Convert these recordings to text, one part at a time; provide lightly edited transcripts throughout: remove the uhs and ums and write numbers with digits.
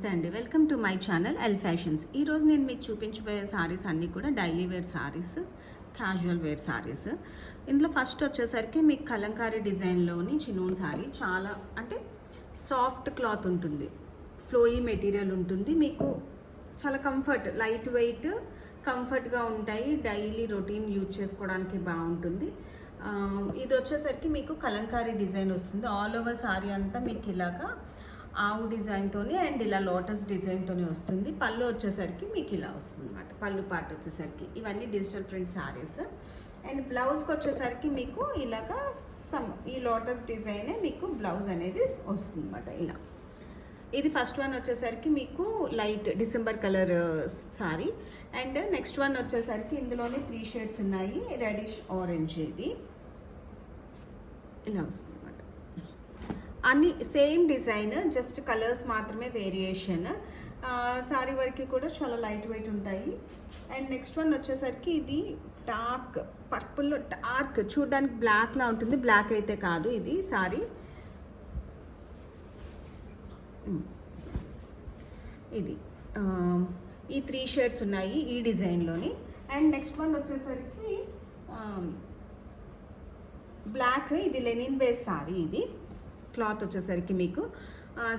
నమస్తే అండి, welcome to my channel L fashions. ఈరోజు నేను మీకు చూపించబోయే సారీస్ అన్నీ కూడా daily wear saris, casual wear saris. ఇందులో ఫస్ట్ వచ్చేసరికి మీకు కలంకారీ డిజైన్లోని చినూన్ సారీ. చాలా అంటే సాఫ్ట్ క్లాత్ ఉంటుంది, ఫ్లోయీ మెటీరియల్ ఉంటుంది, మీకు చాలా కంఫర్ట్, లైట్ వెయిట్, కంఫర్ట్గా ఉంటాయి. డైలీ రొటీన్ యూజ్ చేసుకోవడానికి బాగుంటుంది. ఇది వచ్చేసరికి మీకు కలంకారీ డిజైన్ వస్తుంది. ఆల్ ఓవర్ సారీ అంతా మీకు ఇలాగా ఆవు డిజైన్తోనే అండ్ ఇలా లోటస్ డిజైన్తోనే వస్తుంది. పళ్ళు వచ్చేసరికి మీకు ఇలా వస్తుంది అనమాట. పళ్ళు పార్ట్ వచ్చేసరికి ఇవన్నీ డిజిటల్ ప్రింట్ సారీస్. అండ్ బ్లౌజ్కి వచ్చేసరికి మీకు ఇలాగా ఈ లోటస్ డిజైనే మీకు బ్లౌజ్ అనేది వస్తుంది అనమాట. ఇలా ఇది ఫస్ట్ వన్ వచ్చేసరికి మీకు light December colour sorry. And next one వచ్చేసరికి ఇందులోనే 3 షేడ్స్ ఉన్నాయి. రెడిష్ ఆరెంజ్, ఇది ఇలా వస్తుంది అనమాట. అన్ని సేమ్ డిజైన్, జస్ట్ కలర్స్ మాత్రమే వేరియేషన్. సారీ వరకు కూడా చాలా లైట్ వెయిట్ ఉంటాయి. అండ్ నెక్స్ట్ వన్ వచ్చేసరికి ఇది డార్క్ పర్పుల్లో, డార్క్ చూడడానికి బ్లాక్లా ఉంటుంది, బ్లాక్ అయితే కాదు ఇది సారీ. ఇది ఈ 3 షేడ్స్ ఉన్నాయి ఈ డిజైన్లోని. అండ్ నెక్స్ట్ వన్ వచ్చేసరికి బ్లాక్, ఇది లెనిన్ బేస్ సారీ. ఇది క్లాత్ వచ్చేసరికి మీకు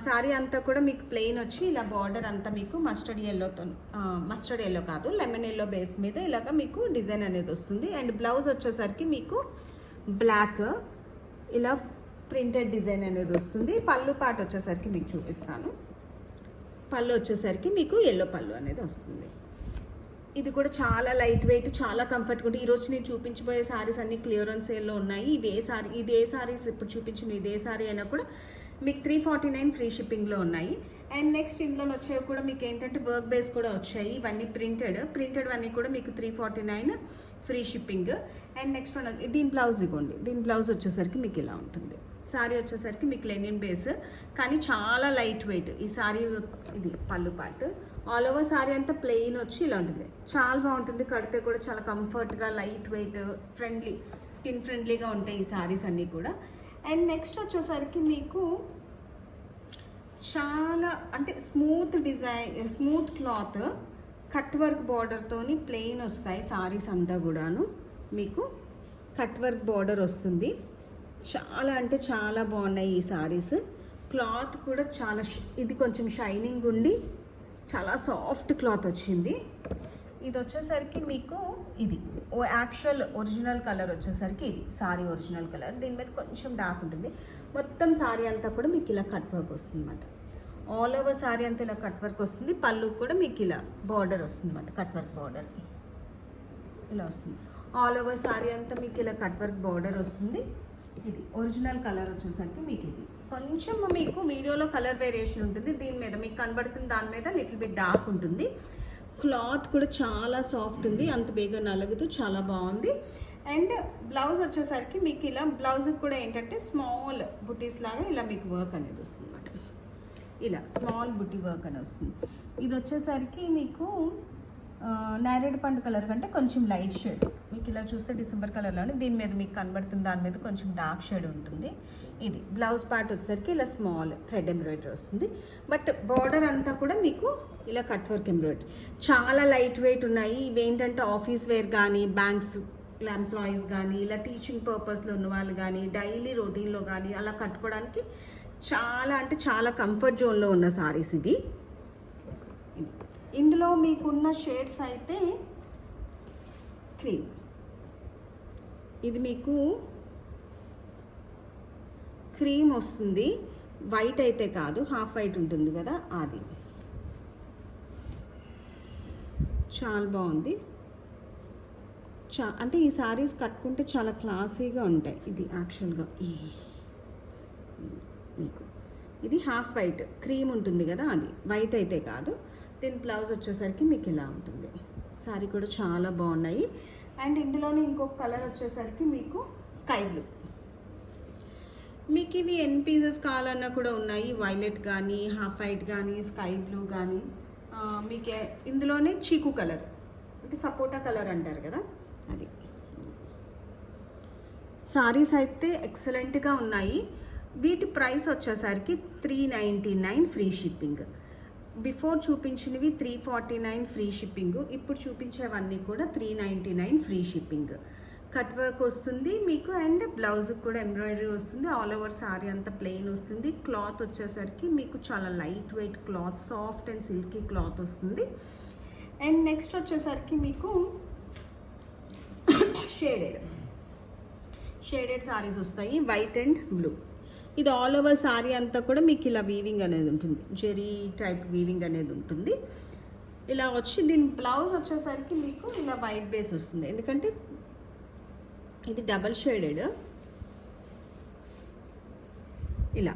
సారీ అంతా కూడా మీకు ప్లెయిన్ వచ్చి ఇలా బార్డర్ అంతా మీకు మస్టర్డ్ ఎల్లో కాదు, లెమన్ ఎల్లో బేస్ మీద ఇలాగ మీకు డిజైన్ అనేది వస్తుంది. అండ్ బ్లౌజ్ వచ్చేసరికి మీకు బ్లాక్ ఇలా ప్రింటెడ్ డిజైన్ అనేది వస్తుంది. పళ్ళు పార్ట్ వచ్చేసరికి మీకు చూపిస్తాను. పళ్ళు వచ్చేసరికి మీకు ఎల్లో పళ్ళు అనేది వస్తుంది. ఇది కూడా చాలా లైట్ వెయిట్, చాలా కంఫర్ట్గా ఉంటుంది. ఈరోజు నేను చూపించబోయే సారీస్ అన్ని క్లియరెన్స్ సేల్లో ఉన్నాయి. ఇది ఏ సారీస్ ఇప్పుడు చూపించిన ఇదే సారీ అయినా కూడా మీకు 349 ఫ్రీ షిప్పింగ్లో ఉన్నాయి. అండ్ నెక్స్ట్ ఇందులో వచ్చేవి కూడా మీకు ఏంటంటే వర్క్ బేస్ కూడా వచ్చాయి. ఇవన్నీ ప్రింటెడ్ అన్నీ కూడా మీకు 349 free shipping. And next one దీని బ్లౌజ్ ఇవ్వండి. దీని బ్లౌజ్ వచ్చేసరికి మీకు ఇలా ఉంటుంది. సారీ వచ్చేసరికి మీకు లెనిన్ బేస్ కానీ చాలా లైట్ వెయిట్ ఈ సారీ. ఇది పళ్ళు పార్ట్. ఆల్ ఓవర్ సారీ అంతా ప్లెయిన్ వచ్చి ఇలా ఉంటుంది. చాలా బాగుంటుంది, కడితే కూడా చాలా కంఫర్ట్గా, లైట్ వెయిట్, ఫ్రెండ్లీ, స్కిన్ ఫ్రెండ్లీగా ఉంటాయి ఈ సారీస్ అన్నీ కూడా. అండ్ నెక్స్ట్ వచ్చేసరికి మీకు చాలా అంటే smooth design, smooth cloth, cut work బార్డర్తోని ప్లెయిన్ వస్తాయి సారీస్ అంతా కూడాను. మీకు కట్ వర్క్ బార్డర్ వస్తుంది. చాలా అంటే చాలా బాగున్నాయి ఈ సారీస్. క్లాత్ కూడా చాలా ఇది కొంచెం షైనింగ్ ఉండి చాలా సాఫ్ట్ క్లాత్ వచ్చింది. ఇది వచ్చేసరికి మీకు ఇది యాక్చువల్ ఒరిజినల్ కలర్ వచ్చేసరికి ఇది సారీ ఒరిజినల్ కలర్. దీని మీద కొంచెం డార్క్ ఉంటుంది. మొత్తం సారీ అంతా కూడా మీకు ఇలా కట్ వర్క్ వస్తుంది అనమాట. ఆల్ ఓవర్ సారీ అంతా ఇలా కట్ వర్క్ వస్తుంది. పళ్ళు కూడా మీకు ఇలా బార్డర్ వస్తుంది అనమాట, కట్ వర్క్ బార్డర్ ఇలా వస్తుంది. ఆల్ ఓవర్ సారీ అంతా మీకు ఇలా కట్ వర్క్ బార్డర్ వస్తుంది. ఇది ఒరిజినల్ కలర్ వచ్చేసరికి మీకు ఇది కొంచెం మీకు వీడియోలో కలర్ వేరియేషన్ ఉంటుంది. దీని మీద మీకు కనబడుతుంది, దాని మీద లిటిల్ బిట్ డార్క్ ఉంటుంది. క్లాత్ కూడా చాలా సాఫ్ట్ ఉంది, అంత బేగా నలగదు, చాలా బాగుంది. అండ్ బ్లౌజ్ వచ్చేసరికి మీకు ఇలా బ్లౌజ్కి కూడా ఏంటంటే స్మాల్ బుటీస్ లాగా ఇలా మీకు వర్క్ అనేది వస్తుంది అన్నమాట. ఇలా స్మాల్ బుటీ వర్క్ అని వస్తుంది. ఇది వచ్చేసరికి మీకు నేరేడు పండు కలర్ కంటే కొంచెం లైట్ షేడ్. మీకు ఇలా చూస్తే డిసెంబర్ కలర్లోనే దీని మీద మీకు కనబడుతుంది, దాని మీద కొంచెం డార్క్ షేడ్ ఉంటుంది. ఇది బ్లౌజ్ పార్ట్ వచ్చేసరికి ఇలా స్మాల్ థ్రెడ్ ఎంబ్రాయిడరీ వస్తుంది. బట్ బార్డర్ అంతా కూడా మీకు ఇలా కట్ వర్క్ ఎంబ్రాయిడరీ. చాలా లైట్ వెయిట్ ఉన్నాయి. ఇవి ఏంటంటే ఆఫీస్ వేర్ కానీ, బ్యాంక్స్ ఎంప్లాయీస్ కానీ, ఇలా టీచింగ్ పర్పస్లో ఉన్న వాళ్ళు కానీ, డైలీ రొటీన్లో కానీ అలా కట్టుకోవడానికి చాలా అంటే చాలా కంఫర్ట్ జోన్లో ఉన్న సారీస్ ఇవి. ఇందులో మీకున్న షేడ్స్ అయితే క్రీమ్, ఇది మీకు క్రీమ్ వస్తుంది, వైట్ అయితే కాదు, హాఫ్ వైట్ ఉంటుంది కదా అది. చాలా బాగుంది. అంటే ఈ సారీస్ కట్టుకుంటే చాలా క్లాసీగా ఉంటాయి. ఇది యాక్చువల్గా మీకు ఇది హాఫ్ వైట్ క్రీమ్ ఉంటుంది కదా అది, వైట్ అయితే కాదు. దీని బ్లౌజ్ వచ్చేసరికి మీకు ఇలా ఉంటుంది. సారీ కూడా చాలా బాగున్నాయి. అండ్ ఇందులోనే ఇంకొక కలర్ వచ్చేసరికి మీకు స్కై బ్లూ. మీకు ఇవి ఎన్ పీసెస్ కావాలన్నా కూడా ఉన్నాయి, వైలెట్ కానీ, హాఫ్ వైట్ కానీ, స్కై బ్లూ కానీ. మీకు ఇందులోనే చీకు కలర్, అంటే సపోటా కలర్ అంటారు కదా అది. సారీస్ అయితే ఎక్సలెంట్గా ఉన్నాయి. వీటి ప్రైస్ వచ్చేసరికి 399 ఫ్రీ షిప్పింగ్. బిఫోర్ చూపించినవి 349 ఫ్రీ షిప్పింగ్, ఇప్పుడు చూపించేవన్నీ కూడా 399 ఫ్రీ షిప్పింగ్. కట్ వర్క్ వస్తుంది మీకు అండ్ బ్లౌజ్ కూడా ఎంబ్రాయిడరీ వస్తుంది. ఆల్ ఓవర్ సారీ అంతా ప్లెయిన్ వస్తుంది. క్లాత్ వచ్చేసరికి మీకు చాలా light weight cloth, soft and silky cloth వస్తుంది. అండ్ నెక్స్ట్ వచ్చేసరికి మీకు షేడెడ్ సారీస్ వస్తాయి, వైట్ అండ్ బ్లూ. ఇది ఆల్ ఓవర్ సారీ అంతా కూడా మీకు ఇలా వీవింగ్ అనేది ఉంటుంది, జెరీ టైప్ వీవింగ్ అనేది ఉంటుంది. ఇలా వచ్చి దీని బ్లౌజ్ వచ్చేసరికి మీకు ఇలా వైట్ బేస్ వస్తుంది, ఎందుకంటే ఇది డబల్ షేడెడ్. ఇలా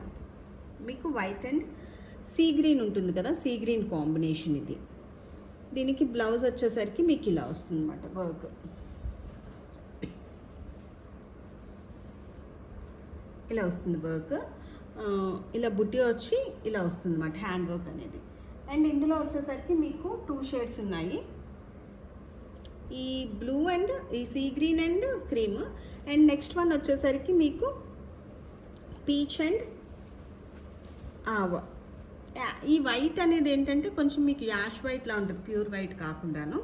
మీకు వైట్ అండ్ సీ గ్రీన్ ఉంటుంది కదా, సీ గ్రీన్ కాంబినేషన్ ఇది. దీనికి బ్లౌజ్ వచ్చేసరికి మీకు ఇలా వస్తుంది అన్నమాట వర్క్. ఇలా వస్తుంది వర్క్, ఇలా బుట్టి వచ్చి ఇలా వస్తుంది అన్నమాట హ్యాండ్ వర్క్ అనేది. అండ్ ఇందులో వచ్చేసరికి మీకు 2 షేడ్స్ ఉన్నాయి, ఈ బ్లూ అండ్ ఈ sea green and cream. And next one వచ్చేసరికి మీకు పీచ్ అండ్ ఆవా. ఈ వైట్ అనేది ఏంటంటే కొంచెం మీకు యాష్ వైట్లా ఉంటుంది, ప్యూర్ వైట్ కాకుండాను.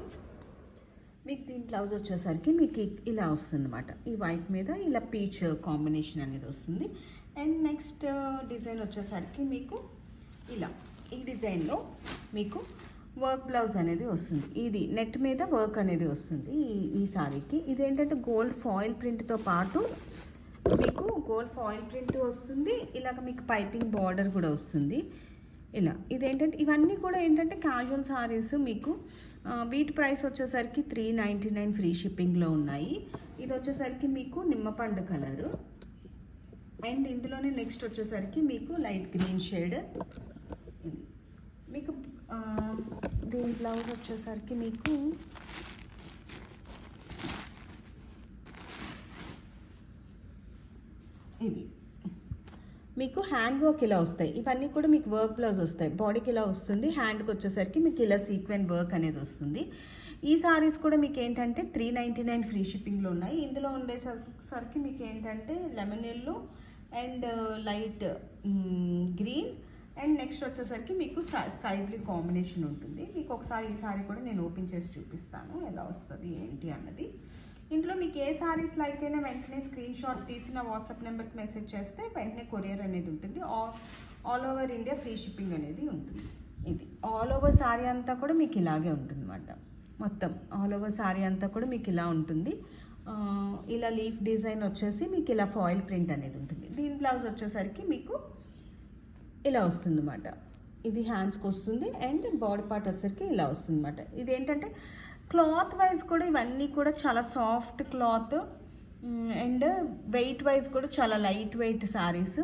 మీకు దీని బ్లౌజ్ వచ్చేసరికి మీకు ఇలా వస్తుంది అన్నమాట, ఈ వైట్ మీద ఇలా పీచ్ కాంబినేషన్ అనేది వస్తుంది. అండ్ నెక్స్ట్ డిజైన్ వచ్చేసరికి మీకు ఇలా ఈ డిజైన్లో మీకు వర్క్ బ్లౌజ్ అనేది వస్తుంది. ఇది నెట్ మీద వర్క్ అనేది వస్తుంది ఈ సారీకి. ఇదేంటంటే గోల్డ్ ఫాయిల్ ప్రింట్తో పాటు మీకు గోల్డ్ ఫాయిల్ ప్రింట్ వస్తుంది, ఇలాగ మీకు పైపింగ్ బార్డర్ కూడా వస్తుంది. ఇలా ఇదేంటంటే ఇవన్నీ కూడా ఏంటంటే క్యాజువల్ సారీస్. మీకు వీటి ప్రైస్ వచ్చేసరికి 399 ఫ్రీ షిప్పింగ్లో ఉన్నాయి. ఇది వచ్చేసరికి మీకు నిమ్మపండు కలరు. అండ్ ఇందులోనే నెక్స్ట్ వచ్చేసరికి మీకు లైట్ గ్రీన్ షేడ్. ఇది మీకు దీని బ్లౌజ్ వచ్చేసరికి మీకు ఇది మీకు హ్యాండ్ వర్క్ ఇలా వస్తాయి. ఇవన్నీ కూడా మీకు వర్క్ బ్లౌజ్ వస్తాయి, బాడీకి ఇలా వస్తుంది. హ్యాండ్కి వచ్చేసరికి మీకు ఇలా సీక్వెన్ వర్క్ అనేది వస్తుంది. ఈ సారీస్ కూడా మీకు ఏంటంటే 399 ఫ్రీ షిప్పింగ్లో ఉన్నాయి. ఇందులో ఉండేసరికి మీకు ఏంటంటే lemon yellow and light green and next వచ్చేసరికి మీకు స్కై బ్లూ కాంబినేషన్ ఉంటుంది. మీకు ఒకసారి ఈ సారీ కూడా నేను ఓపెన్ చేసి చూపిస్తాను ఎలా వస్తుంది ఏంటి అన్నది. ఇందులో మీకు ఏ సారీస్ లైక్ అయినా వెంటనే స్క్రీన్ షాట్ తీసిన వాట్సాప్ నెంబర్కి మెసేజ్ చేస్తే వెంటనే కొరియర్ అనేది ఉంటుంది. All over India free shipping అనేది ఉంటుంది. ఇది ఆల్ ఓవర్ సారీ అంతా కూడా మీకు ఇలాగే ఉంటుంది అన్నమాట. మొత్తం ఆల్ ఓవర్ సారీ అంతా కూడా మీకు ఇలా ఉంటుంది. ఇలా లీఫ్ డిజైన్ వచ్చేసి మీకు ఇలా ఫాయిల్ ప్రింట్ అనేది ఉంటుంది. దీని బ్లౌజ్ వచ్చేసరికి మీకు ఇలా వస్తుంది అన్నమాట. ఇది హ్యాండ్స్కి వస్తుంది అండ్ బాడీ పార్ట్ వచ్చేసరికి ఇలా వస్తుంది అన్నమాట. ఇది ఏంటంటే క్లాత్ వైజ్ కూడా ఇవన్నీ కూడా చాలా soft cloth and wait wise కూడా చాలా లైట్ వెయిట్ సారీస్.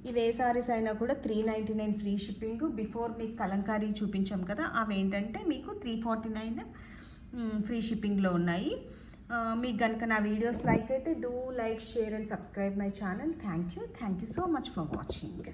ఇవి ఏ సారీస్ అయినా కూడా 399 ఫ్రీ షిప్పింగ్. బిఫోర్ మీకు కలంకారీ చూపించాం కదా, అవి ఏంటంటే మీకు 349 ఫ్రీ షిప్పింగ్లో ఉన్నాయి. మీకు కనుక నా వీడియోస్ లైక్ అయితే do like, share and subscribe my channel. Thank you so much for watching.